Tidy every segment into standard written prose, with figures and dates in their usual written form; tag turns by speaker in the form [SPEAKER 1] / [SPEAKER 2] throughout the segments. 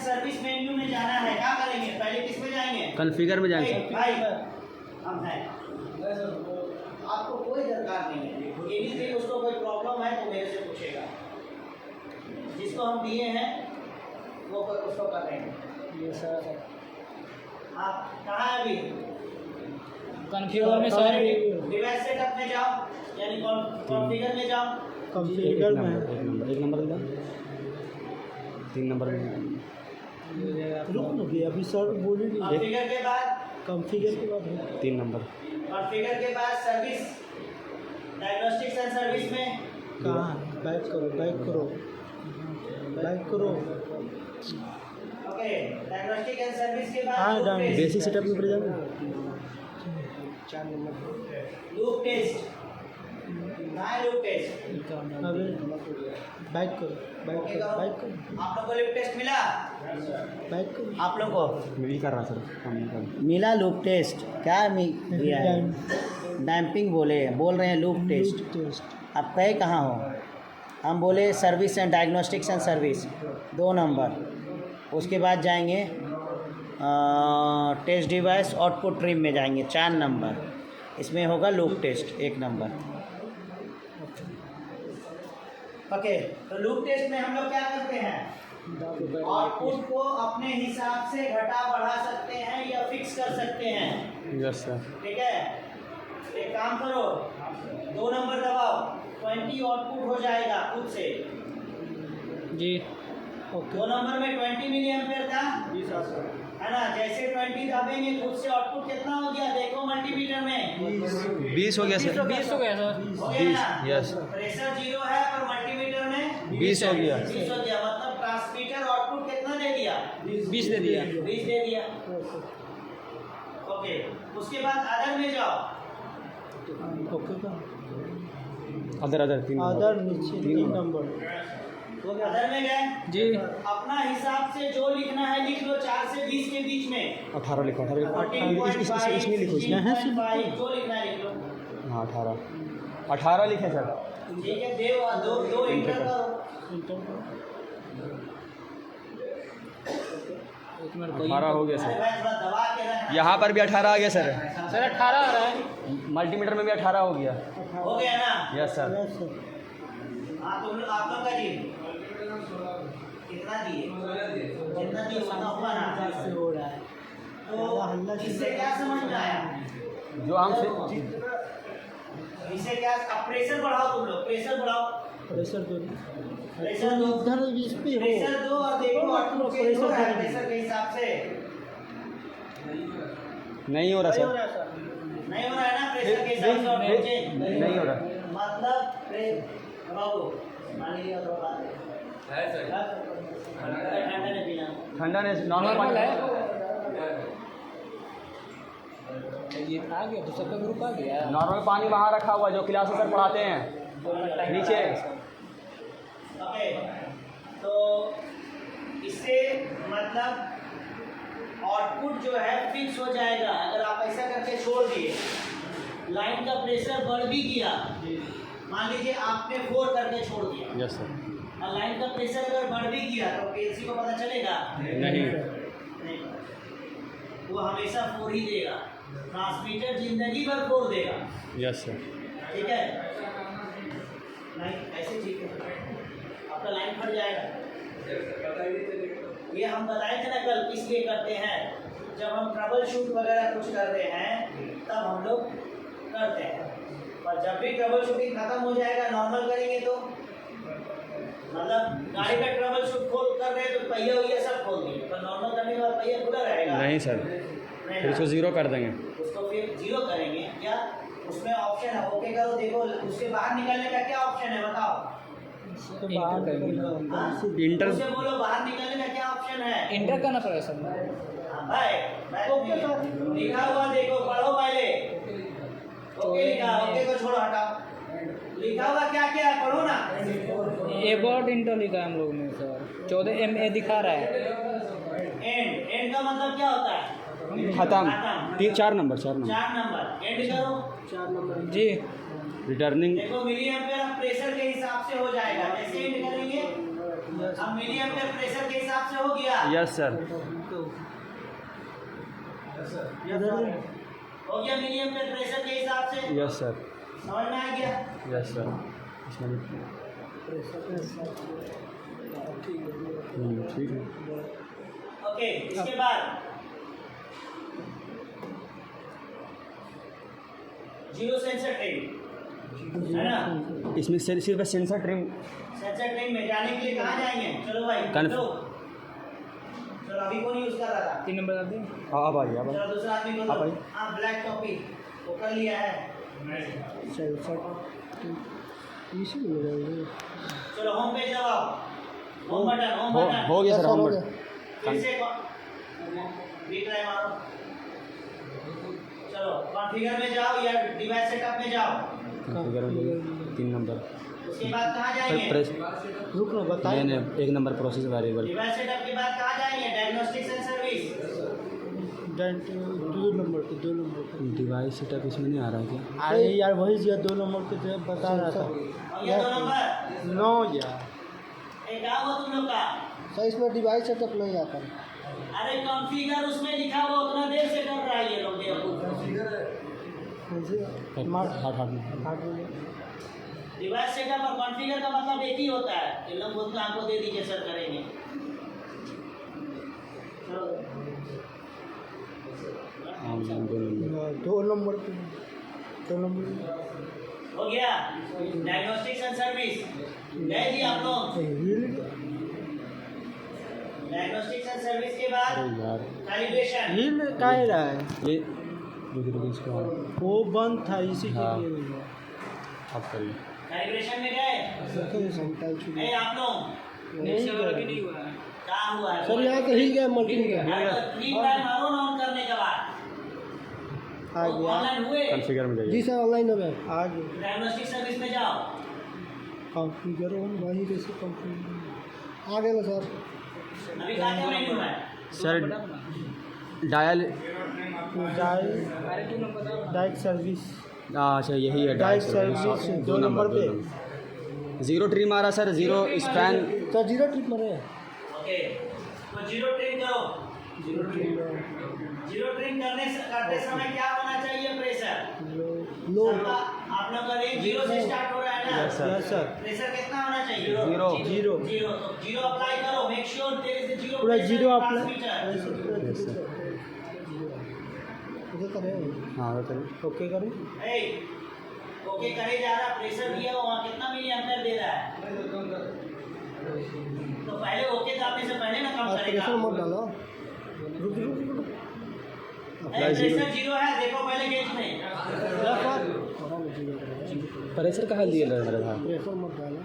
[SPEAKER 1] Service menu में जाना है, क्या करेंगे? पहले किस में जाएंगे?
[SPEAKER 2] कॉन्फ़िगर में जाएंगे
[SPEAKER 1] भाई हम हैं, आपको कोई दरकार नहीं है। यदि उसको कोई प्रॉब्लम है तो मेरे से पूछेगा, जिसको हम दिए हैं वो उसको करेंगे। ये सर आप कहाँ है अभी? कॉन्फ़िगर में सर, डिवाइस सेटअप में जाओ, यानी कॉन्फ़िगर में जाओ।
[SPEAKER 2] कॉन्फ़िगर में एक नंबर मिला, 3 नंबर में
[SPEAKER 3] रुक गया अभी सर बोलिए।
[SPEAKER 1] कॉन्फ़िगर के बाद,
[SPEAKER 3] कॉन्फ़िगर के बाद
[SPEAKER 2] 3 नंबर।
[SPEAKER 1] कॉन्फ़िगर के बाद सर्विस, डायग्नोस्टिक्स एंड सर्विस में
[SPEAKER 3] कहाँ? बैक करो, बैक करो, बैक करो।
[SPEAKER 1] ओके, डायग्नोस्टिक एंड सर्विस के बाद
[SPEAKER 3] हाँ,
[SPEAKER 2] बेसिक सेटअप में पड़ जाएगा।
[SPEAKER 3] 4 number
[SPEAKER 1] loop test, loop test.
[SPEAKER 3] अबे बैक करो, बैक करो, बैक करो,
[SPEAKER 1] आप लोग को लूप टेस्ट मिला?
[SPEAKER 3] बैक करो।
[SPEAKER 1] आप लोग को
[SPEAKER 2] मैं भी कर रहा सर,
[SPEAKER 1] मिला लूप टेस्ट? क्या दिया है? डैम्पिंग बोल रहे हैं लूप टेस्ट।
[SPEAKER 3] टेस्ट
[SPEAKER 1] आप कहे कहाँ हो? हम बोले service and diagnostics and service 2 number. उसके बाद जाएंगे टेस्ट डिवाइस आउटपुट ट्रिम में जाएंगे 4 नंबर। इसमें होगा लूप टेस्ट 1 नंबर। ओके, तो लूप टेस्ट में हम लोग क्या करते हैं? आउटपुट को अपने हिसाब से घटा बढ़ा सकते हैं या फिक्स कर सकते हैं।
[SPEAKER 2] Yes sir.
[SPEAKER 1] ठीक है, एक काम करो, 2 नंबर दबाओ, 20 आउटपुट हो जाएगा खुद से
[SPEAKER 2] जी।
[SPEAKER 3] ओके।
[SPEAKER 1] 2 नंबर में 20 मिली एम्पेयर था, है ना? जैसे 20 दबाएंगे खुद से आउटपुट कितना हो गया देखो मल्टीमीटर में।
[SPEAKER 2] 20 हो गया सर।
[SPEAKER 1] 20 हो गया सर। हो गया
[SPEAKER 2] 20,
[SPEAKER 1] ना?
[SPEAKER 2] यस।
[SPEAKER 1] प्रेशर 0 है पर मल्टीमीटर में
[SPEAKER 2] 20 हो गया।
[SPEAKER 1] 20 हो गया, मतलब ट्रांसमीटर आउटपुट कितना दे दिया?
[SPEAKER 2] 20 दे दिया।
[SPEAKER 1] 20 दे दिया। ओके, उसके बाद अदर में जाओ।
[SPEAKER 3] ओके का
[SPEAKER 2] अदर 3
[SPEAKER 3] आधार नीचे 3 नंबर।
[SPEAKER 1] अदर में गए
[SPEAKER 2] जी।
[SPEAKER 1] अपना हिसाब से जो लिखना है लिख लो, 4 से 20 के बीच में
[SPEAKER 2] 18 लिखो, 18 लिखो। इसमें लिखो, इसमें।
[SPEAKER 1] 14.5 जो लिखना है लिख लो।
[SPEAKER 2] हाँ 18 लिखे सर।
[SPEAKER 1] ठीक है, दो इंटर करो।
[SPEAKER 2] 18 हो गया
[SPEAKER 1] अरे
[SPEAKER 2] सर।
[SPEAKER 1] भाई थोड़ा दबा के रखना।
[SPEAKER 2] यहाँ पर भी 18 आ गया सर।
[SPEAKER 1] सर 18 आ रहा है।
[SPEAKER 2] मल्टीमीटर में भी 18 हो गया।
[SPEAKER 1] हो गया ना?
[SPEAKER 2] Yes sir.
[SPEAKER 1] हाँ, तुम आप लोग का जी कितना दिए? जितना दिए उतना हुआ ना?
[SPEAKER 3] से हो रहा है
[SPEAKER 1] तो इससे क्या समझ में आया?
[SPEAKER 2] जो हमसे
[SPEAKER 1] इससे क्या? अब प्रेशर बढ़ाओ, तुम लोग प्रेशर बढ़ाओ,
[SPEAKER 3] प्रेशर दो,
[SPEAKER 1] प्रेशर दो,
[SPEAKER 3] इधर इस पे हो,
[SPEAKER 1] प्रेशर दो और देखो आउटपुट के हो रहा है प्रेशर के हिसाब से।
[SPEAKER 2] नहीं हो रहा सर।
[SPEAKER 1] नहीं हो रहा है ना प्रेशर के हिसाब से आउटपुट चेंज
[SPEAKER 2] नहीं हो रहा।
[SPEAKER 1] मतलब बाबू मान लीजिए तो बात है सर, ठंडा नहीं पीना,
[SPEAKER 2] ठंडा नहीं, नॉर्मल है।
[SPEAKER 3] ये आ गया तो सबका ग्रुप आ गया।
[SPEAKER 2] नॉर्मल पानी वहाँ रखा हुआ जो क्लास सर पढ़ाते हैं नीचे।
[SPEAKER 1] ओके, तो इससे मतलब आउटपुट जो है फिक्स हो जाएगा। अगर आप ऐसा करके छोड़ दिए, लाइन का प्रेशर बढ़ भी गया, मान लीजिए आपने 4 करके छोड़ दिया,
[SPEAKER 2] यस सर।
[SPEAKER 1] और लाइन का प्रेशर अगर बढ़ भी गया तो पीएलसी को पता चलेगा?
[SPEAKER 2] नहीं।
[SPEAKER 1] वो हमेशा 4 ही देगा, ट्रांसमीटर जिंदगी भर 4 देगा।
[SPEAKER 2] Yes sir.
[SPEAKER 1] ठीक है, लाइन ऐसे ठीक है, आपका लाइन फट जाएगा। ये हम बताए थे ना कल, इसलिए करते हैं जब हम ट्रबल शूट वगैरह कुछ कर रहे हैं तब हम लोग करते हैं। और जब भी ट्रबल शूटिंग खत्म हो जाएगा, नॉर्मल करेंगे तो मतलब गाड़ी का ट्रबल शूट खोल कर रहे हैं तो पहिया वहिया सब खोल दिए, पर नॉर्मल करने के बाद पहिया खुला रहेगा?
[SPEAKER 2] नहीं सर, फिर उसको 0 कर देंगे।
[SPEAKER 1] उसको फिर 0 करेंगे क्या? उसमें ऑप्शन है, ओके करो, देखो उसके बाहर निकलने का क्या ऑप्शन है बताओ?
[SPEAKER 2] इंटर
[SPEAKER 1] उससे बोलो बाहर निकलने का क्या ऑप्शन है?
[SPEAKER 3] इंटर करना पड़ेगा सर।
[SPEAKER 1] हाँ भाई, ओके सर लिखा हुआ देखो, पढ़ो पहले। ओके लिखा, ओके को छोड़ो, हटाओ। लिखा हुआ क्या क्या है पढ़ो ना।
[SPEAKER 3] एबॉट इंटर लिखा है हम लोग ने सर, 14 MA दिखा रहा है।
[SPEAKER 1] एंड का मतलब क्या होता है?
[SPEAKER 2] खत्म। 4 नंबर
[SPEAKER 1] 4 नंबर एंड करो।
[SPEAKER 3] 4 नंबर जी।
[SPEAKER 2] रिटर्निंग
[SPEAKER 1] देखो मिली एम्पेयर प्रेशर के हिसाब से हो जाएगा, जैसे ही निकालेंगे अब मिली एम्पेयर प्रेशर के हिसाब से हो गया।
[SPEAKER 2] Yes sir.
[SPEAKER 1] हो गया मिली एम्पेयर प्रेशर के हिसाब से,
[SPEAKER 2] यस सर।
[SPEAKER 1] समझ में आ गया।
[SPEAKER 2] Yes sir. इसमें ठीक है।
[SPEAKER 1] ओके, इसके बाद जीरो सेंसर ट्रिम है ना।
[SPEAKER 2] इसमें सिर्फ सेंसर ट्रिम।
[SPEAKER 1] सेंसर ट्रिम में जाने के लिए कहाँ जाएंगे? चलो भाई चलो अभी कौन यूज कर रहा था?
[SPEAKER 3] 3 नंबर आते
[SPEAKER 2] हाँ अब आ गया।
[SPEAKER 1] चलो दूसरा आदमी को
[SPEAKER 2] हाँ
[SPEAKER 1] दो।
[SPEAKER 2] भाई।
[SPEAKER 1] हाँ ब्लैक कॉपी वो कर लिया है। चलो होम पेज दबाओ, होम बटन, होम बटन
[SPEAKER 2] हो गया सर। हम
[SPEAKER 1] फिर से रीट्राई मारो। चलो कॉन्फ़िगर में जाओ या डिवाइस सेटअप में जाओ।
[SPEAKER 2] कॉन्फ़िगर में 3 नंबर।
[SPEAKER 1] उसके बाद कहाँ जाएंगे?
[SPEAKER 2] रुको बताइए। नहीं 1 number process variable.
[SPEAKER 1] Device setup के बाद कहाँ जाएंगे? Diagnostics and service.
[SPEAKER 4] 2 नंबर पे 2 नंबर पे
[SPEAKER 2] डिवाइस सेटअप इसमें नहीं आ रहा है क्या?
[SPEAKER 4] अरे यार वही जो 2 नंबर पे जो बता रहा था।
[SPEAKER 1] ये 2 नंबर
[SPEAKER 4] 9 यार
[SPEAKER 1] एक क्या हुआ तुम लोग का?
[SPEAKER 4] सर इसमें डिवाइस सेटअप नहीं आता।
[SPEAKER 1] अरे कॉन्फ़िगर उसमें लिखा हुआ उतना देर से कर रहा है ये लोग बेवकूफ। डिवाइस सेटअप और कॉन्फ़िगर का मतलब एक ही होता है। इन लोग बोलते हैं आपको दे दीजिए सर करेंगे।
[SPEAKER 4] दो नंबर पे 2 नंबर
[SPEAKER 1] हो गया डायग्नोस्टिक्स एंड सर्विस। गए जी आप लोग? डायग्नोस्टिक्स एंड सर्विस के बाद
[SPEAKER 2] अरे यार
[SPEAKER 1] कैलिब्रेशन।
[SPEAKER 4] हिल का रहा है
[SPEAKER 2] ये रुक इसको
[SPEAKER 4] वो बंद था इसी के
[SPEAKER 2] हाँ।
[SPEAKER 4] लिए।
[SPEAKER 2] आप करिए।
[SPEAKER 1] कैलिब्रेशन में गए? ए आप लोग
[SPEAKER 4] नहीं
[SPEAKER 3] नहीं हुआ है।
[SPEAKER 1] कहाँ हुआ है?
[SPEAKER 4] सर यहाँ तो हिल गया मल्टी का
[SPEAKER 1] रीट्राई मारो ना ऑन करने के बाद।
[SPEAKER 4] आ गया।
[SPEAKER 1] ऑनलाइन हुए?
[SPEAKER 2] कॉन्फ़िगर में
[SPEAKER 4] जी
[SPEAKER 2] जाइए।
[SPEAKER 4] सर ऑनलाइन हो गया आ गया।
[SPEAKER 1] डायग्नोस्टिक सर्विस में जाओ।
[SPEAKER 4] कॉन्फ़िगर वही कैसे कॉन्फ़िगर आ गया ना सर।
[SPEAKER 1] अभी क्या क्या मेन्यू है?
[SPEAKER 2] सर डायल
[SPEAKER 4] डायरेक्ट सर्विस
[SPEAKER 2] अच्छा यही है
[SPEAKER 4] डायरेक्ट सर्विस 2 नंबर पे
[SPEAKER 2] 0 ट्रिम आ रहा सर। 0 स्पैन।
[SPEAKER 4] सर 0 ट्रिप मरे
[SPEAKER 1] ओके तो जीरो ट्रिम करो। जीरो ट्रिम करते समय क्या होना चाहिए? प्रेशर
[SPEAKER 4] लो
[SPEAKER 1] आप लोग का रेंज 0 से स्टार्ट हो रहा है ना?
[SPEAKER 2] Yes sir.
[SPEAKER 4] Yes sir
[SPEAKER 1] pressure कितना होना चाहिए?
[SPEAKER 2] 0
[SPEAKER 4] जीरो
[SPEAKER 1] तो जीरो अप्लाई करो। Make sure there is a zero
[SPEAKER 4] पूरा
[SPEAKER 1] pressure
[SPEAKER 4] zero
[SPEAKER 1] transmitter।
[SPEAKER 2] Yes sir.
[SPEAKER 4] Okay करें
[SPEAKER 2] हाँ बताइए।
[SPEAKER 4] ओके करें
[SPEAKER 1] ए ओके करे जा रहा प्रेशर दिया हुआ वहाँ कितना मिली एम्पेयर दे रहा है? तो पहले ओके दाबने से पहले ना काम
[SPEAKER 4] आप
[SPEAKER 1] करेगा।
[SPEAKER 4] प्रेशर मत डालो रुक
[SPEAKER 1] प्रेशर 0 है देखो पहले गेज में।
[SPEAKER 2] प्रेशर कहाँ दिए लग रहा है?
[SPEAKER 4] प्रेशर मत डालो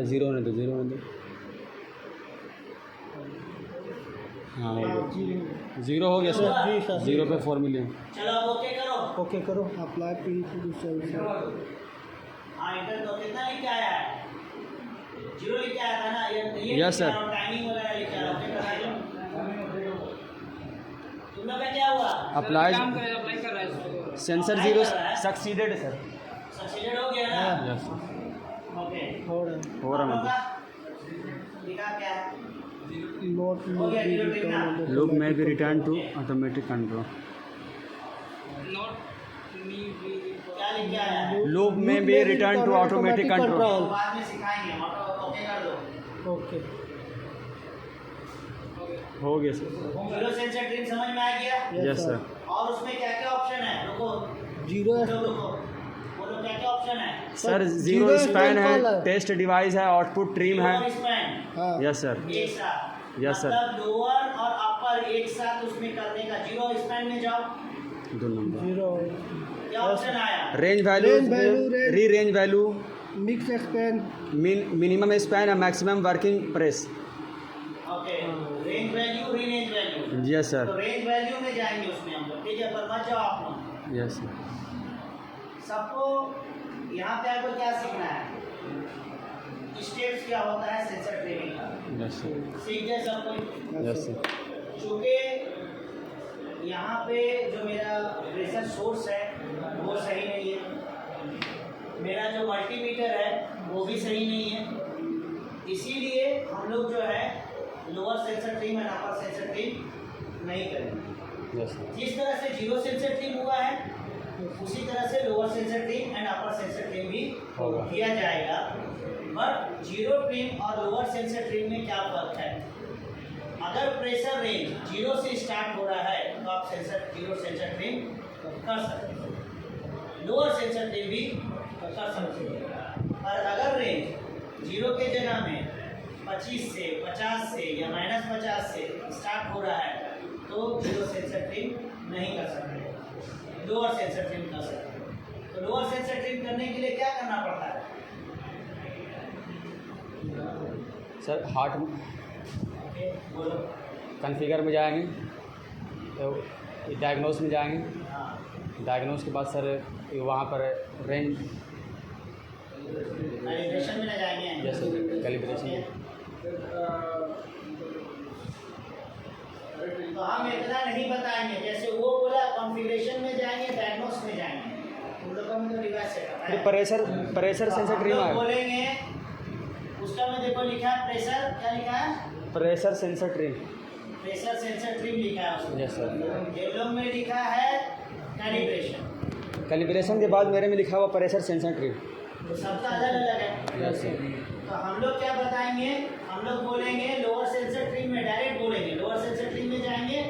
[SPEAKER 2] 0 होने दो। 0 होने दो। हाँ हो गया। 0 हो गया
[SPEAKER 4] जी
[SPEAKER 2] सर।
[SPEAKER 4] सर।
[SPEAKER 2] 0 पे 4 मिलियन।
[SPEAKER 1] चलो अब ओके करो।
[SPEAKER 4] ओके करो अप्लाई पी सर्विस
[SPEAKER 1] हाँ इंटर तो कितना लिख के आया है? 0 लिख के आया था ना? ये
[SPEAKER 2] Yes, sir.
[SPEAKER 1] टाइमिंग वगैरह लिख के आया ओके करा लो। तुम लोग का क्या हुआ?
[SPEAKER 2] अप्लाई
[SPEAKER 3] काम करेगा अप्लाई कर रहा है।
[SPEAKER 2] Sensor 0 succeeded sir.
[SPEAKER 1] सक्सीडेड हो गया ना?
[SPEAKER 2] यस
[SPEAKER 1] ओके
[SPEAKER 4] हो रहा है
[SPEAKER 2] हो रहा है।
[SPEAKER 1] लिखा क्या है?
[SPEAKER 4] नोट
[SPEAKER 1] हो गया जीरो ट्रिम ना?
[SPEAKER 2] लूप में भी return to automatic control.
[SPEAKER 3] Not me
[SPEAKER 1] क्या लिख के आया है?
[SPEAKER 2] लूप में भी रिटर्न टू ऑटोमेटिक
[SPEAKER 1] तो
[SPEAKER 2] कंट्रोल।
[SPEAKER 1] बाद में सिखाएंगे। ओके कर दो।
[SPEAKER 4] ओके
[SPEAKER 2] हो गया सर।
[SPEAKER 1] जीरो सेंसर ट्रिम समझ में आ गया?
[SPEAKER 2] Yes sir.
[SPEAKER 1] और उसमें क्या क्या ऑप्शन है? रुको
[SPEAKER 4] जीरो
[SPEAKER 1] रुको बोलो क्या क्या ऑप्शन है?
[SPEAKER 2] सर
[SPEAKER 4] जीरो
[SPEAKER 2] 0 स्पैन है,
[SPEAKER 4] स्पैन है।
[SPEAKER 2] टेस्ट डिवाइस है, आउटपुट ट्रिम है।
[SPEAKER 1] लोअर स्पैन
[SPEAKER 4] हाँ
[SPEAKER 2] यस सर।
[SPEAKER 1] एक साथ
[SPEAKER 2] Yes, sir.
[SPEAKER 1] मतलब लोअर और अपर एक साथ उसमें करने का। जीरो स्पैन में जाओ
[SPEAKER 2] 2 नंबर।
[SPEAKER 4] जीरो
[SPEAKER 1] क्या ऑप्शन आया?
[SPEAKER 2] Range value
[SPEAKER 4] Range value, range-
[SPEAKER 2] re range value
[SPEAKER 4] mix expand
[SPEAKER 2] minimum span है, maximum working press.
[SPEAKER 1] Okay range value re range value.
[SPEAKER 2] Yes
[SPEAKER 1] तो
[SPEAKER 2] सर।
[SPEAKER 1] रेंज वैल्यू में जाएंगे उसमें हम लोग। ठीक है पर मत जाओ आप लोग।
[SPEAKER 2] Yes sir.
[SPEAKER 1] सबको यहाँ पे आपको क्या सीखना है? स्टेप्स क्या होता है सेंसर ट्रेनिंग का
[SPEAKER 2] यस सर।
[SPEAKER 1] सीख जाए सब कोई।
[SPEAKER 2] Yes sir.
[SPEAKER 1] चूँकि यहाँ पे जो मेरा प्रेशर सोर्स है वो सही नहीं है, मेरा जो मल्टीमीटर है वो भी सही नहीं है, इसीलिए हम लोग जो है lower sensor trim and upper sensor trim नहीं करेंगे।
[SPEAKER 2] Yes sir.
[SPEAKER 1] जिस तरह से जीरो सेंसर ट्रिम हुआ है उसी तरह से lower sensor trim and upper sensor trim भी
[SPEAKER 2] होगा।
[SPEAKER 1] किया जाएगा। बट जीरो ट्रिम और लोअर सेंसर ट्रिम में क्या फर्क है? अगर प्रेशर रेंज जीरो से स्टार्ट हो रहा है तो आप जीरो सेंसर ट्रिम कर सकते हैं, लोअर सेंसर ट्रिम भी कर सकते हैं। और अगर रेंज जीरो के जगह में 25 से 50 से या -50 से स्टार्ट हो रहा है तो जीरो सेंसर ट्रिम नहीं कर सकते, लोअर सेंसर ट्रिम कर सकते हैं। तो लोअर सेंसर ट्रिम करने के लिए क्या करना पड़ता है?
[SPEAKER 2] सर हार्ट
[SPEAKER 1] ओके, बोलो।
[SPEAKER 2] कॉन्फ़िगर में जाएंगे तो डायग्नोस में जाएंगे,
[SPEAKER 1] हाँ,
[SPEAKER 2] डायग्नोस के बाद सर वहाँ पर रेंज।
[SPEAKER 1] कैलिब्रेशन में ना जाएंगे।
[SPEAKER 2] Yes sir, calibration.
[SPEAKER 1] तो हम इतना नहीं बताएंगे, जैसे वो बोला कॉन्फ़िगरेशन में जाएंगे, डायग्नोस में जाएंगे, तुम लोग का मतलब रिवाज से पता
[SPEAKER 2] फिर
[SPEAKER 1] है।
[SPEAKER 2] प्रेशर
[SPEAKER 1] तो
[SPEAKER 2] सेंसर
[SPEAKER 1] हम
[SPEAKER 2] ट्रिम
[SPEAKER 1] लोग
[SPEAKER 2] आएगा।
[SPEAKER 1] बोलेंगे उसका में देखो लिखा है प्रेशर, क्या लिखा है?
[SPEAKER 2] Pressure sensor trim.
[SPEAKER 1] Pressure sensor trim लिखा है उसमें।
[SPEAKER 2] Yes sir.
[SPEAKER 1] ये लोग में लिखा है कैलिब्रेशन।
[SPEAKER 2] कैलिब्रेशन के बाद मेरे में लिखा हुआ प्रेशर सेंसर ट्रिम।
[SPEAKER 1] तो सबका अलग अलग है।
[SPEAKER 2] Yes sir.
[SPEAKER 1] तो हम लोग क्या बताएंगे? हम लोग बोलेंगे लोअर सेंसर ट्रिम में, डायरेक्ट बोलेंगे लोअर सेंसर ट्रिम में जाएंगे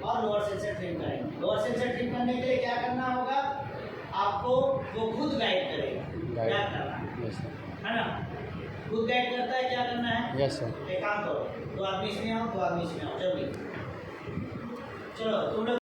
[SPEAKER 1] और लोअर सेंसर ट्रिम करेंगे। लोअर सेंसर ट्रिम करने के लिए क्या करना होगा? आपको वो खुद गाइड करेगा क्या करना है,
[SPEAKER 2] यस सर।
[SPEAKER 1] है ना? खुद गाइड करता है क्या करना है।
[SPEAKER 2] Yes sir.
[SPEAKER 1] एक काम करो, 2 आदमी इसमें आओ, 2 आदमी इसमें आओ, जल्दी चलो तुम लोग।